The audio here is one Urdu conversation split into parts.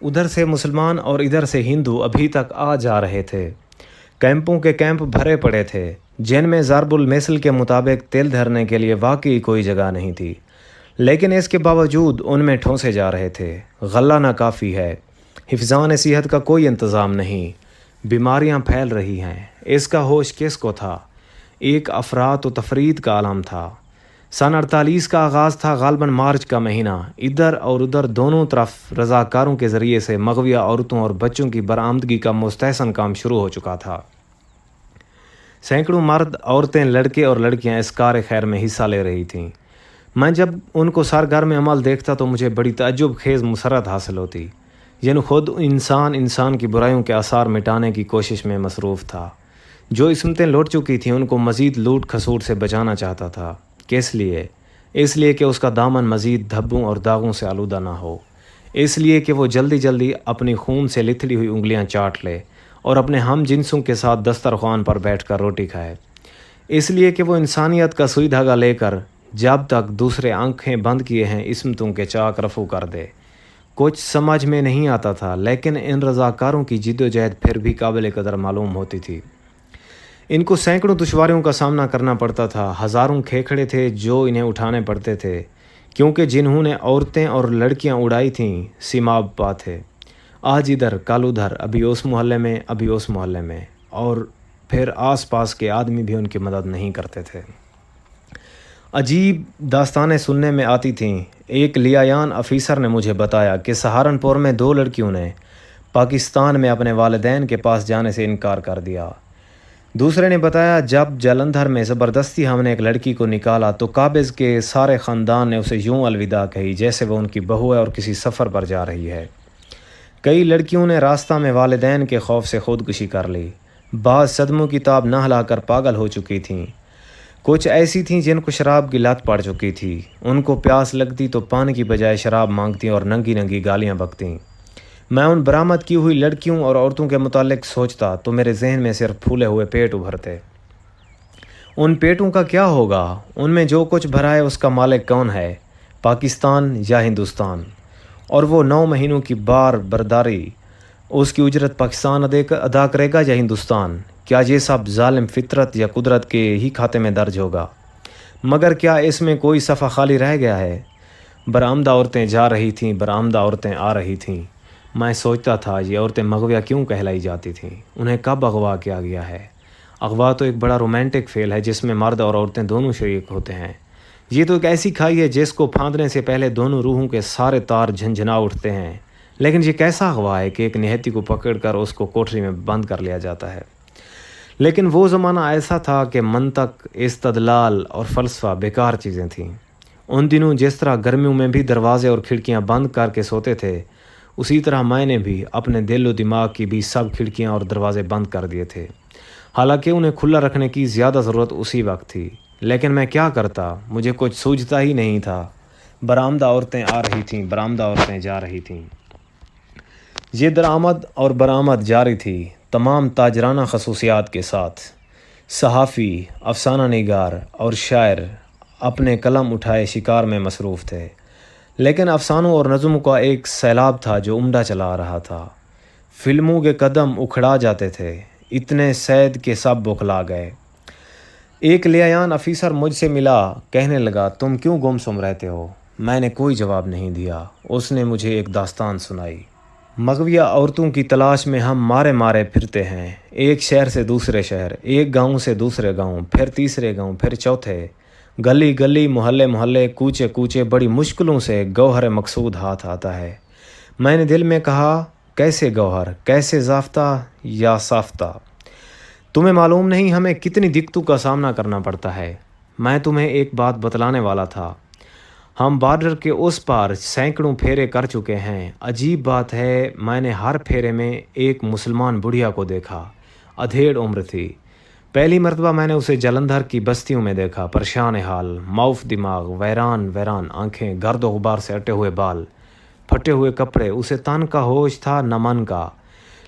ادھر سے مسلمان اور ادھر سے ہندو ابھی تک آ جا رہے تھے۔ کیمپوں کے کیمپ بھرے پڑے تھے جن میں ضرب المثل کے مطابق تل دھرنے کے لیے واقعی کوئی جگہ نہیں تھی، لیکن اس کے باوجود ان میں ٹھونسے جا رہے تھے۔ غلہ ناکافی ہے، حفظان صحت کا کوئی انتظام نہیں، بیماریاں پھیل رہی ہیں۔ اس کا ہوش کس کو تھا؟ ایک افراط و تفرید کا عالم تھا۔ سن 48 کا آغاز تھا، غالباً مارچ کا مہینہ۔ ادھر اور ادھر دونوں طرف رضاکاروں کے ذریعے سے مغویہ عورتوں اور بچوں کی برآمدگی کا مستحسن کام شروع ہو چکا تھا۔ سینکڑوں مرد، عورتیں، لڑکے اور لڑکیاں اس کار خیر میں حصہ لے رہی تھیں۔ میں جب ان کو سرگرم عمل دیکھتا تو مجھے بڑی تعجب خیز مسرت حاصل ہوتی، یعنی خود انسان کی برائیوں کے آثار مٹانے کی کوشش میں مصروف تھا۔ جو عصمتیں لوٹ چکی تھیں ان کو مزید لوٹ کھسوٹ سے بچانا چاہتا تھا۔ کس لیے؟ اس لیے کہ اس کا دامن مزید دھبوں اور داغوں سے آلودہ نہ ہو، اس لیے کہ وہ جلدی جلدی اپنی خون سے لتھڑی ہوئی انگلیاں چاٹ لے اور اپنے ہم جنسوں کے ساتھ دسترخوان پر بیٹھ کر روٹی کھائے، اس لیے کہ وہ انسانیت کا سوئی دھاگا لے کر جب تک دوسرے آنکھیں بند کیے ہیں عصمتوں کے چاک رفو کر دے۔ کچھ سمجھ میں نہیں آتا تھا، لیکن ان رضاکاروں کی جد و جہد پھر بھی قابل قدر معلوم ہوتی تھی۔ ان کو سینکڑوں دشواریوں کا سامنا کرنا پڑتا تھا، ہزاروں کھیکھڑے تھے جو انہیں اٹھانے پڑتے تھے، کیونکہ جنہوں نے عورتیں اور لڑکیاں اڑائی تھیں سیماب پا تھے۔ آج ادھر، کل ادھر، ابھی اس محلے میں، ابھی اس محلے میں، اور پھر آس پاس کے آدمی بھی ان کی مدد نہیں کرتے تھے۔ عجیب داستانیں سننے میں آتی تھیں۔ ایک لیایان افیسر نے مجھے بتایا کہ سہارنپور میں 2 لڑکیوں نے پاکستان میں اپنے والدین کے پاس جانے سے انکار کر دیا۔ دوسرے نے بتایا جب جلندھر میں زبردستی ہم نے ایک لڑکی کو نکالا تو قابض کے سارے خاندان نے اسے یوں الوداع کہی جیسے وہ ان کی بہو ہے اور کسی سفر پر جا رہی ہے۔ کئی لڑکیوں نے راستہ میں والدین کے خوف سے خودکشی کر لی، بعض صدموں کی تاب نہ ہلا کر پاگل ہو چکی تھیں، کچھ ایسی تھیں جن کو شراب کی لت پڑ چکی تھی، ان کو پیاس لگتی تو پانی کی بجائے شراب مانگتیں اور ننگی ننگی گالیاں بکتیں۔ میں ان برآمد کی ہوئی لڑکیوں اور عورتوں کے متعلق سوچتا تو میرے ذہن میں صرف پھولے ہوئے پیٹ ابھرتے۔ ان پیٹوں کا کیا ہوگا؟ ان میں جو کچھ بھرا ہے اس کا مالک کون ہے؟ پاکستان یا ہندوستان؟ اور وہ 9 مہینوں کی بار برداری، اس کی اجرت پاکستان ادا کرے گا یا ہندوستان؟ کیا یہ سب ظالم فطرت یا قدرت کے ہی کھاتے میں درج ہوگا؟ مگر کیا اس میں کوئی صفحہ خالی رہ گیا ہے؟ برآمدہ عورتیں جا رہی تھیں، برآمدہ عورتیں آ رہی تھیں۔ میں سوچتا تھا یہ عورتیں مغویہ کیوں کہلائی جاتی تھیں؟ انہیں کب اغوا کیا گیا ہے؟ اغوا تو ایک بڑا رومانٹک فعل ہے جس میں مرد اور عورتیں دونوں شریک ہوتے ہیں۔ یہ تو ایک ایسی کھائی ہے جس کو پھاندنے سے پہلے دونوں روحوں کے سارے تار جھنجھنا اٹھتے ہیں، لیکن یہ کیسا اغوا ہے کہ ایک نہتی کو پکڑ کر اس کو کوٹری میں بند کر لیا جاتا ہے۔ لیکن وہ زمانہ ایسا تھا کہ منطق، استدلال اور فلسفہ بیکار چیزیں تھیں۔ ان دنوں جس طرح گرمیوں میں بھی دروازے اور کھڑکیاں بند کر کے سوتے تھے، اسی طرح میں نے بھی اپنے دل و دماغ کی بھی سب کھڑکیاں اور دروازے بند کر دیے تھے، حالانکہ انہیں کھلا رکھنے کی زیادہ ضرورت اسی وقت تھی۔ لیکن میں کیا کرتا؟ مجھے کچھ سوجھتا ہی نہیں تھا۔ برآمدہ عورتیں آ رہی تھیں، برآمدہ عورتیں جا رہی تھیں۔ یہ درآمد اور برآمد جاری تھی، تمام تاجرانہ خصوصیات کے ساتھ۔ صحافی، افسانہ نگار اور شاعر اپنے قلم اٹھائے شکار میں مصروف تھے، لیکن افسانوں اور نظموں کا ایک سیلاب تھا جو عمدہ چلا آ رہا تھا۔ فلموں کے قدم اکھڑا جاتے تھے، اتنے صید کے سب بکھلا گئے۔ ایک لیایان افیسر مجھ سے ملا، کہنے لگا تم کیوں گمسم رہتے ہو؟ میں نے کوئی جواب نہیں دیا۔ اس نے مجھے ایک داستان سنائی۔ مغویہ عورتوں کی تلاش میں ہم مارے مارے پھرتے ہیں، ایک شہر سے دوسرے شہر، ایک گاؤں سے دوسرے گاؤں، پھر تیسرے گاؤں، پھر چوتھے، گلی گلی، محلے محلے، کوچے کوچے، بڑی مشکلوں سے گوہر مقصود ہاتھ آتا ہے۔ میں نے دل میں کہا کیسے گوہر، کیسے ضابطہ یا سافتہ؟ تمہیں معلوم نہیں ہمیں کتنی دقتوں کا سامنا کرنا پڑتا ہے۔ میں تمہیں ایک بات بتلانے والا تھا، ہم بارڈر کے اس پار سینکڑوں پھیرے کر چکے ہیں۔ عجیب بات ہے، میں نے ہر پھیرے میں ایک مسلمان بڑھیا کو دیکھا، ادھیڑ عمر تھی۔ پہلی مرتبہ میں نے اسے جلندھر کی بستیوں میں دیکھا، پریشان حال، معاف دماغ، ویران آنکھیں، گرد و غبار سے اٹے ہوئے بال، پھٹے ہوئے کپڑے۔ اسے تن کا ہوش تھا نہ من کا،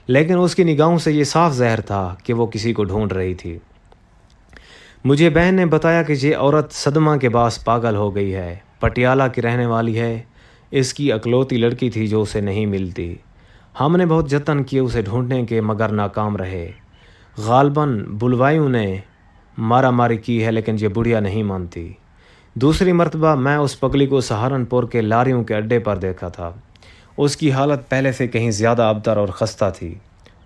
لیکن اس کی نگاہوں سے یہ صاف ظاہر تھا کہ وہ کسی کو ڈھونڈ رہی تھی۔ مجھے بہن نے بتایا کہ یہ عورت صدمہ کے باعث پاگل ہو گئی ہے، پٹیالہ کی رہنے والی ہے، اس کی اکلوتی لڑکی تھی جو اسے نہیں ملتی۔ ہم نے بہت جتن کیے اسے ڈھونڈنے کے مگر ناکام رہے۔ غالباً بلوائیوں نے مارا ماری کی ہے لیکن یہ بڑھیا نہیں مانتی۔ دوسری مرتبہ میں اس پگلی کو سہارنپور کے لاریوں کے اڈے پر دیکھا تھا۔ اس کی حالت پہلے سے کہیں زیادہ ابتر اور خستہ تھی۔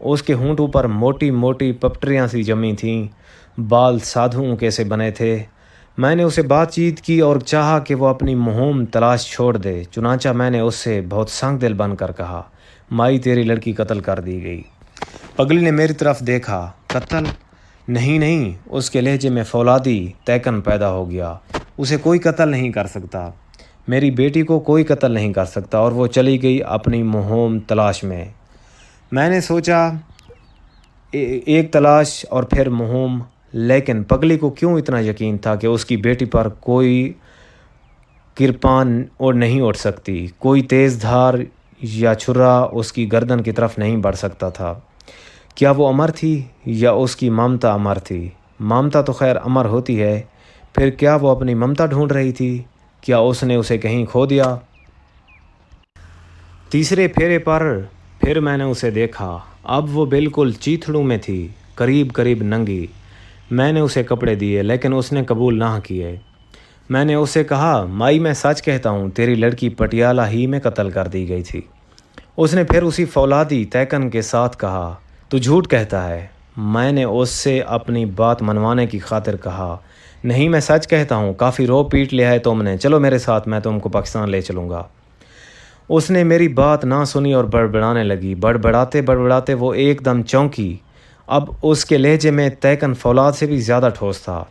اس کے ہونٹوں پر موٹی موٹی پپٹریاں سی جمی تھیں، بال سادھوؤں کے سے بنے تھے۔ میں نے اسے بات چیت کی اور چاہا کہ وہ اپنی مہم تلاش چھوڑ دے، چنانچہ میں نے اس سے بہت سنگ دل بن کر کہا، مائی تیری لڑکی قتل کر دی گئی۔ پگلی نے میری طرف دیکھا۔ قتل؟ نہیں نہیں، اس کے لہجے میں فولادی تیکن پیدا ہو گیا۔ اسے کوئی قتل نہیں کر سکتا، میری بیٹی کو کوئی قتل نہیں کر سکتا، اور وہ چلی گئی اپنی مہم تلاش میں۔ میں نے سوچا ایک تلاش اور پھر مہم، لیکن پگلی کو کیوں اتنا یقین تھا کہ اس کی بیٹی پر کوئی کرپان اور نہیں اٹھ سکتی، کوئی تیز دھار یا چھرا اس کی گردن کی طرف نہیں بڑھ سکتا تھا؟ کیا وہ امر تھی یا اس کی ممتا امر تھی؟ ممتا تو خیر امر ہوتی ہے، پھر کیا وہ اپنی ممتا ڈھونڈ رہی تھی؟ کیا اس نے اسے کہیں کھو دیا؟ تیسرے پھیرے پر پھر میں نے اسے دیکھا۔ اب وہ بالکل چیتھڑوں میں تھی، قریب قریب ننگی۔ میں نے اسے کپڑے دیے لیکن اس نے قبول نہ کیے۔ میں نے اسے کہا، مائی میں سچ کہتا ہوں، تیری لڑکی پٹیالہ ہی میں قتل کر دی گئی تھی۔ اس نے پھر اسی فولادی تیکن کے ساتھ کہا، تو جھوٹ کہتا ہے۔ میں نے اس سے اپنی بات منوانے کی خاطر کہا، نہیں میں سچ کہتا ہوں، کافی رو پیٹ لیا ہے تم نے، چلو میرے ساتھ، میں تم کو پاکستان لے چلوں گا۔ اس نے میری بات نہ سنی اور بڑبڑانے لگی۔ بڑبڑاتے وہ ایک دم چونکی۔ اب اس کے لہجے میں تیکن فولاد سے بھی زیادہ ٹھوس تھا۔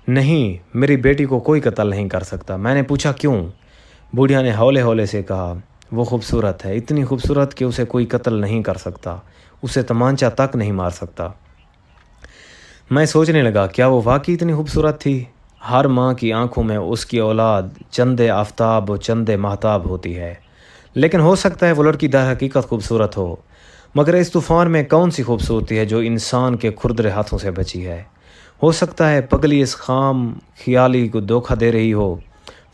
نہیں، میری بیٹی کو کوئی قتل نہیں کر سکتا۔ میں نے پوچھا کیوں؟ بوڑھیا نے ہولے ہولے سے کہا، وہ خوبصورت ہے، اتنی خوبصورت کہ اسے کوئی قتل نہیں کر سکتا، اسے تمانچہ تک نہیں مار سکتا۔ میں سوچنے لگا، کیا وہ واقعی اتنی خوبصورت تھی؟ ہر ماں کی آنکھوں میں اس کی اولاد چندے آفتاب و چندے مہتاب ہوتی ہے، لیکن ہو سکتا ہے وہ لڑکی در حقیقت خوبصورت ہو، مگر اس طوفان میں کون سی خوبصورتی ہے جو انسان کے کھردرے ہاتھوں سے بچی ہے؟ ہو سکتا ہے پگلی اس خام خیالی کو دھوکہ دے رہی ہو۔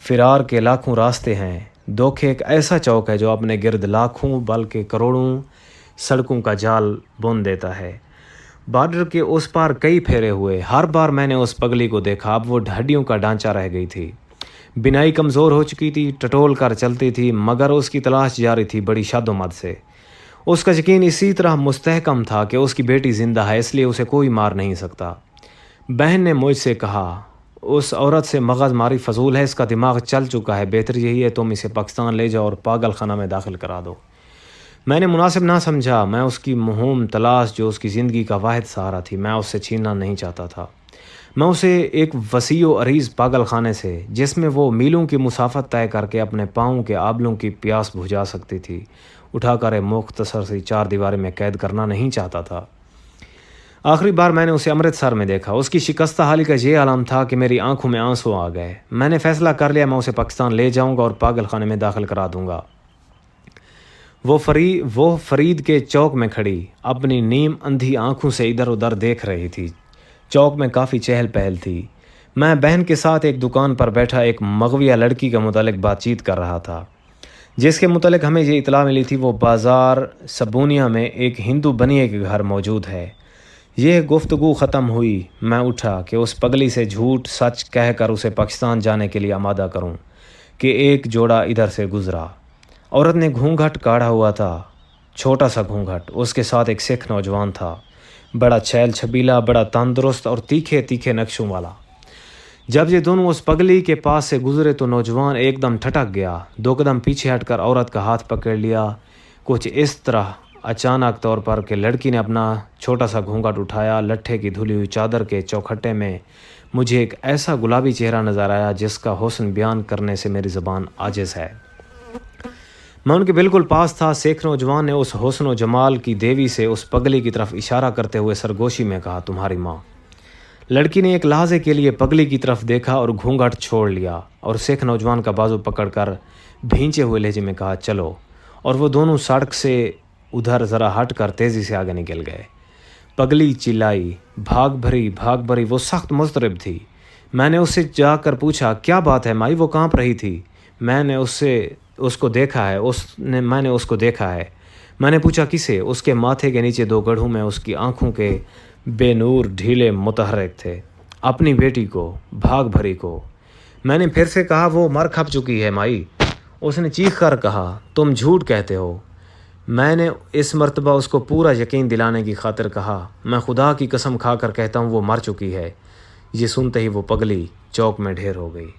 فرار کے لاکھوں راستے ہیں، دھوکے ایک ایسا چوک ہے جو اپنے گرد لاکھوں بلکہ کروڑوں سڑکوں کا جال بون دیتا ہے۔ بارڈر کے اس پار کئی پھیرے ہوئے، ہر بار میں نے اس پگلی کو دیکھا، اب وہ ہڈیوں کا ڈھانچہ رہ گئی تھی، بنائی کمزور ہو چکی تھی، ٹٹول کر چلتی تھی، مگر اس کی تلاش جاری تھی بڑی شد و مد سے۔ اس کا یقین اسی طرح مستحکم تھا کہ اس کی بیٹی زندہ ہے، اس لیے اسے کوئی مار نہیں سکتا۔ بہن نے مجھ سے کہا، اس عورت سے مغز ماری فضول ہے، اس کا دماغ چل چکا ہے، بہتر یہی ہے تم اسے پاکستان لے جاؤ اور پاگل خانہ میں داخل کرا دو۔ میں نے مناسب نہ سمجھا، میں اس کی مہم تلاش جو اس کی زندگی کا واحد سہارا تھی، میں اس سے چھیننا نہیں چاہتا تھا۔ میں اسے ایک وسیع و عریض پاگل خانے سے، جس میں وہ میلوں کی مسافت طے کر کے اپنے پاؤں کے آبلوں کی پیاس بجھا سکتی تھی، اٹھا کر ایک مختصر سی چار دیواری میں قید کرنا نہیں چاہتا تھا۔ آخری بار میں نے اسے امرتسر میں دیکھا۔ اس کی شکستہ حالی کا یہ عالم تھا کہ میری آنکھوں میں آنسو آ گئے۔ میں نے فیصلہ کر لیا، میں اسے پاکستان لے جاؤں گا اور پاگل خانے میں داخل کرا دوں گا۔ وہ فرید کے چوک میں کھڑی اپنی نیم اندھی آنکھوں سے ادھر ادھر دیکھ رہی تھی۔ چوک میں کافی چہل پہل تھی۔ میں بہن کے ساتھ ایک دکان پر بیٹھا ایک مغویہ لڑکی کے متعلق بات چیت کر رہا تھا، جس کے متعلق ہمیں یہ اطلاع ملی تھی وہ بازار سبونیا میں ایک ہندو بنیے کے گھر موجود ہے۔ یہ گفتگو ختم ہوئی، میں اٹھا کہ اس پگلی سے جھوٹ سچ کہہ کر اسے پاکستان جانے کے لیے آمادہ کروں کہ ایک جوڑا ادھر سے گزرا۔ عورت نے گھونگھٹ کاڑھا ہوا تھا، چھوٹا سا گھونگھٹ۔ اس کے ساتھ ایک سکھ نوجوان تھا، بڑا چھیل چھبیلا، بڑا تندرست اور تیکھے تیکھے نقشوں والا۔ جب یہ دونوں اس پگلی کے پاس سے گزرے تو نوجوان ایک دم ٹھٹک گیا، دو قدم پیچھے ہٹ کر عورت کا ہاتھ پکڑ لیا، کچھ اس طرح اچانک طور پر کہ لڑکی نے اپنا چھوٹا سا گھونگھٹ اٹھایا۔ لٹھے کی دھلی ہوئی چادر کے چوکھٹے میں مجھے ایک ایسا گلابی چہرہ نظر آیا جس کا حسن بیان کرنے سے میری زبان عاجز ہے۔ میں ان کے بالکل پاس تھا۔ سکھ نوجوان نے اس حسن و جمال کی دیوی سے اس پگلی کی طرف اشارہ کرتے ہوئے سرگوشی میں کہا، تمہاری ماں۔ لڑکی نے ایک لحظے کے لیے پگلی کی طرف دیکھا اور گھونگھٹ چھوڑ لیا، اور سکھ نوجوان کا بازو پکڑ کر بھینچے ہوئے لہجے میں کہا، چلو، اور وہ دونوں سڑک سے ادھر ذرا ہٹ کر تیزی سے آگے نکل گئے۔ پگلی چلائی، بھاگ بھری، وہ سخت مضطرب تھی۔ میں نے اس سے جا کر پوچھا، کیا بات ہے مائی، وہ کانپ رہی تھی؟ میں نے اس کو دیکھا ہے۔ میں نے پوچھا کسے؟ اس کے ماتھے کے نیچے 2 گڑھوں میں اس کی آنکھوں کے بے نور ڈھیلے متحرک تھے۔ اپنی بیٹی کو، بھاگ بھری کو۔ میں نے پھر سے کہا وہ مر کھپ چکی ہے مائی۔ اس نے چیخ کر کہا تم جھوٹ کہتے ہو۔ میں نے اس مرتبہ اس کو پورا یقین دلانے کی خاطر کہا میں خدا کی قسم کھا کر کہتا ہوں وہ مر چکی ہے۔ یہ سنتے ہی وہ پگلی چوک میں ڈھیر ہو گئی۔